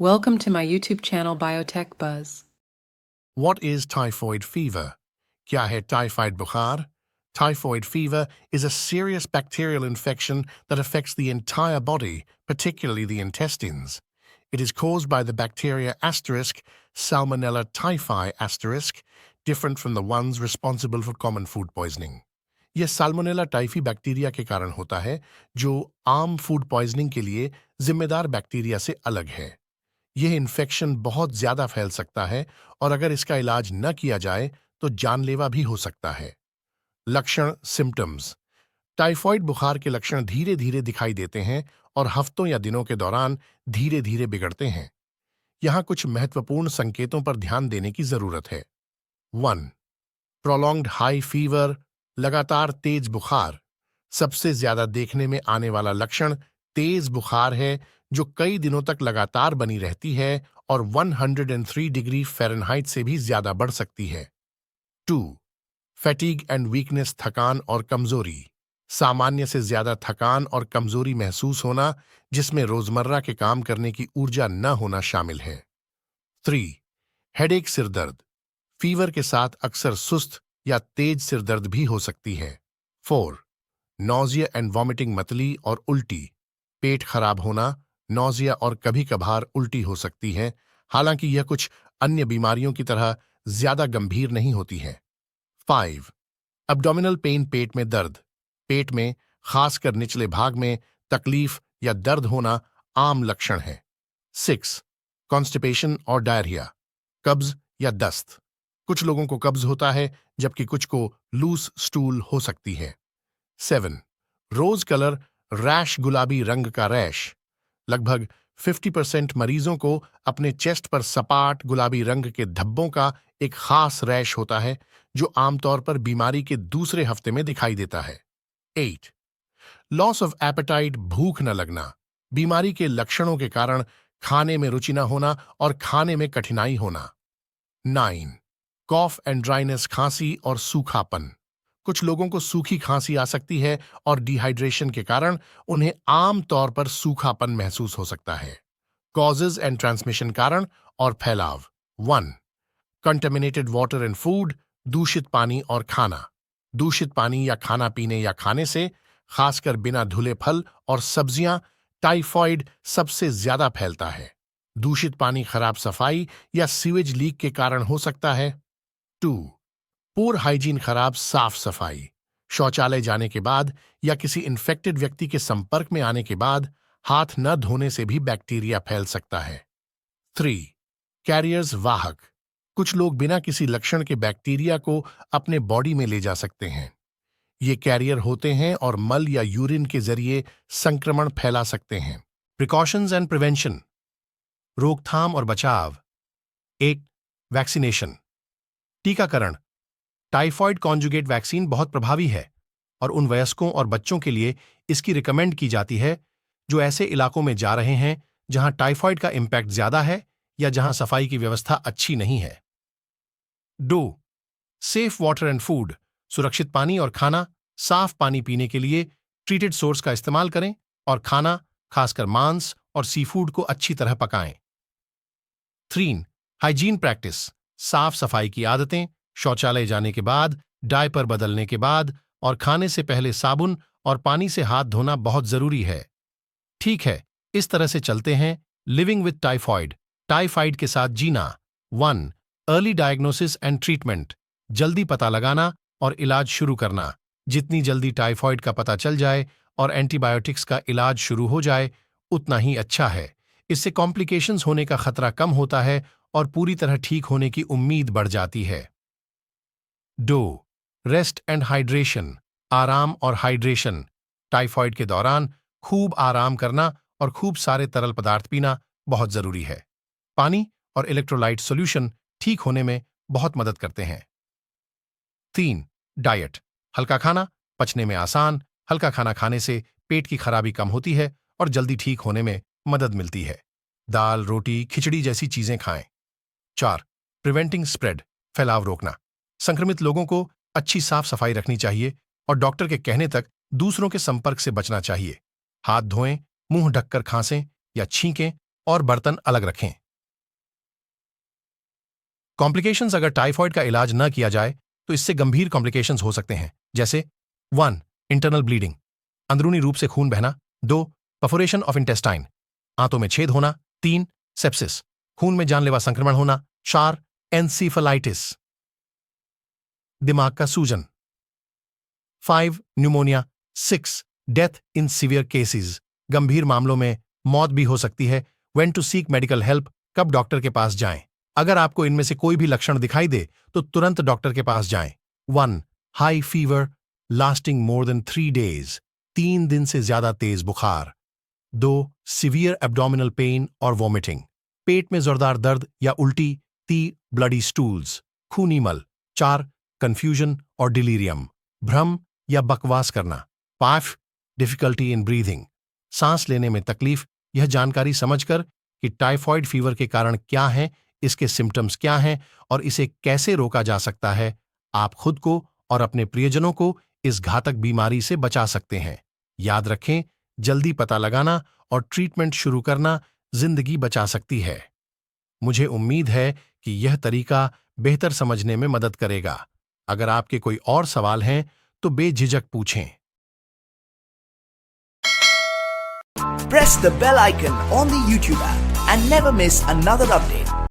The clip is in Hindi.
Welcome to my YouTube channel Biotech Buzz. What is typhoid fever? Kya hai typhoid bukhar? Typhoid fever is a serious bacterial infection that affects the entire body, particularly the intestines. It is caused by the bacteria Salmonella typhi different from the ones responsible for common food poisoning. यह साल्मोनेला टाइफी बैक्टीरिया के कारण होता है, जो आम फूड पॉइजनिंग के लिए जिम्मेदार बैक्टीरिया से अलग है। यह इन्फेक्शन बहुत ज्यादा फैल सकता है और अगर इसका इलाज न किया जाए तो जानलेवा भी हो सकता है। लक्षण सिम्टम्स। टाइफॉइड बुखार के लक्षण धीरे धीरे दिखाई देते हैं और हफ्तों या दिनों के दौरान धीरे धीरे बिगड़ते हैं। यहाँ कुछ महत्वपूर्ण संकेतों पर ध्यान देने की जरूरत है। 1. प्रोलॉन्ग्ड हाई फीवर, लगातार तेज बुखार। सबसे ज्यादा देखने में आने वाला लक्षण तेज बुखार है, जो कई दिनों तक लगातार बनी रहती है और 103 डिग्री फ़ारेनहाइट से भी ज्यादा बढ़ सकती है। 2. फैटीग एंड वीकनेस, थकान और कमजोरी। सामान्य से ज्यादा थकान और कमजोरी महसूस होना, जिसमें रोजमर्रा के काम करने की ऊर्जा न होना शामिल है। 3. हेडेक, सिरदर्द। फीवर के साथ अक्सर सुस्त या तेज सिरदर्द भी हो सकती है। 4. नॉजिया एंड वॉमिटिंग, मतली और उल्टी। पेट खराब होना, नॉजिया और कभी कभार उल्टी हो सकती है, हालांकि यह कुछ अन्य बीमारियों की तरह ज्यादा गंभीर नहीं होती है। 5. एब्डोमिनल पेन, पेट में दर्द। पेट में, खासकर निचले भाग में तकलीफ या दर्द होना आम लक्षण है। 6. कॉन्स्टिपेशन और डायरिया, कब्ज या दस्त। कुछ लोगों को कब्ज होता है जबकि कुछ को लूज स्टूल हो सकती है। 7. रोज कलर रैश, गुलाबी रंग का रैश। लगभग 50% मरीजों को अपने चेस्ट पर सपाट गुलाबी रंग के धब्बों का एक खास रैश होता है, जो आमतौर पर बीमारी के दूसरे हफ्ते में दिखाई देता है। 8. लॉस ऑफ एपेटाइट, भूख न लगना। बीमारी के लक्षणों के कारण खाने में रुचि न होना और खाने में कठिनाई होना। 9. कॉफ एंड ड्राइनेस, खांसी और सूखापन। कुछ लोगों को सूखी खांसी आ सकती है और डिहाइड्रेशन के कारण उन्हें आम तौर पर सूखापन महसूस हो सकता है। कॉजेज एंड ट्रांसमिशन, कारण और फैलाव। 1. कंटेमिनेटेड वाटर एंड फूड, दूषित पानी और खाना। दूषित पानी या खाना पीने या खाने से, खासकर बिना धुले फल और सब्जियां, टाइफॉइड सबसे ज्यादा फैलता है। दूषित पानी खराब सफाई या सीवेज लीक के कारण हो सकता है। 2. पूर हाइजीन, खराब साफ सफाई। शौचालय जाने के बाद या किसी इन्फेक्टेड व्यक्ति के संपर्क में आने के बाद हाथ न धोने से भी बैक्टीरिया फैल सकता है। 3. कैरियर्स, वाहक। कुछ लोग बिना किसी लक्षण के बैक्टीरिया को अपने बॉडी में ले जा सकते हैं। ये कैरियर होते हैं और मल या यूरिन के जरिए संक्रमण फैला सकते हैं। प्रिकॉशंस एंड प्रिवेंशन, रोकथाम और बचाव। 1. वैक्सीनेशन, टीकाकरण। टाइफॉइड कॉन्जुगेट वैक्सीन बहुत प्रभावी है और उन वयस्कों और बच्चों के लिए इसकी रिकमेंड की जाती है जो ऐसे इलाकों में जा रहे हैं जहां टाइफॉइड का इम्पैक्ट ज्यादा है या जहां सफाई की व्यवस्था अच्छी नहीं है। 2. सेफ वाटर एंड फूड, सुरक्षित पानी और खाना। साफ पानी पीने के लिए ट्रीटेड सोर्स का इस्तेमाल करें और खाना, खासकर मांस और सी फूड को अच्छी तरह पकाएं। 3. हाइजीन प्रैक्टिस, साफ सफाई की आदतें। शौचालय जाने के बाद, डायपर बदलने के बाद और खाने से पहले साबुन और पानी से हाथ धोना बहुत जरूरी है। ठीक है, इस तरह से चलते हैं। लिविंग विद टाइफॉइड, टाइफाइड के साथ जीना। 1. अर्ली डायग्नोसिस एंड ट्रीटमेंट, जल्दी पता लगाना और इलाज शुरू करना। जितनी जल्दी टाइफॉइड का पता चल जाए और एंटीबायोटिक्स का इलाज शुरू हो जाए, उतना ही अच्छा है। इससे कॉम्प्लिकेशंस होने का खतरा कम होता है और पूरी तरह ठीक होने की उम्मीद बढ़ जाती है। 2. रेस्ट एंड हाइड्रेशन, आराम और हाइड्रेशन। टाइफॉइड के दौरान खूब आराम करना और खूब सारे तरल पदार्थ पीना बहुत जरूरी है। पानी और इलेक्ट्रोलाइट सॉल्यूशन ठीक होने में बहुत मदद करते हैं। 3. डाइट, हल्का खाना, पचने में आसान। हल्का खाना खाने से पेट की खराबी कम होती है और जल्दी ठीक होने में मदद मिलती है। दाल, रोटी, खिचड़ी जैसी चीजें खाएं। 4. प्रिवेंटिंग स्प्रेड, फैलाव रोकना। संक्रमित लोगों को अच्छी साफ सफाई रखनी चाहिए और डॉक्टर के कहने तक दूसरों के संपर्क से बचना चाहिए। हाथ धोएं, मुंह ढककर खांसें या छींकें और बर्तन अलग रखें। कॉम्प्लिकेशंस अगर टाइफॉइड का इलाज न किया जाए तो इससे गंभीर कॉम्प्लिकेशंस हो सकते हैं, जैसे 1. इंटरनल ब्लीडिंग, अंदरूनी रूप से खून बहना। 2. परफोरेशन ऑफ इंटेस्टाइन, आंतों में छेद होना। 3. सेप्सिस, खून में जानलेवा संक्रमण होना। 4. एनसीफेलाइटिस, दिमाग का सूजन। 5. Pneumonia. 6. Death in severe cases, गंभीर मामलों में मौत भी हो सकती है। When to seek medical help, कब डॉक्टर के पास जाएं। अगर आपको इनमें से कोई भी लक्षण दिखाई दे तो तुरंत डॉक्टर के पास जाएं। 1. High fever lasting more than 3 days, 3 दिन से ज्यादा तेज बुखार। 2. सीवियर एब्डोमिनल पेन और वॉमिटिंग, पेट में जोरदार दर्द या उल्टी। 3. ब्लडी स्टूल्स, खूनी मल। 4. कंफ्यूजन और डिलीरियम, भ्रम या बकवास करना। 5. डिफिकल्टी इन ब्रीथिंग, सांस लेने में तकलीफ। यह जानकारी समझकर कि टाइफॉइड फीवर के कारण क्या है, इसके सिम्टम्स क्या हैं और इसे कैसे रोका जा सकता है, आप खुद को और अपने प्रियजनों को इस घातक बीमारी से बचा सकते हैं। याद रखें, जल्दी पता लगाना और ट्रीटमेंट शुरू करना जिंदगी बचा सकती है। मुझे उम्मीद है कि यह तरीका बेहतर समझने में मदद करेगा। अगर आपके कोई और सवाल हैं तो बेझिझक पूछें। Press the bell icon on the YouTube app and never miss another update.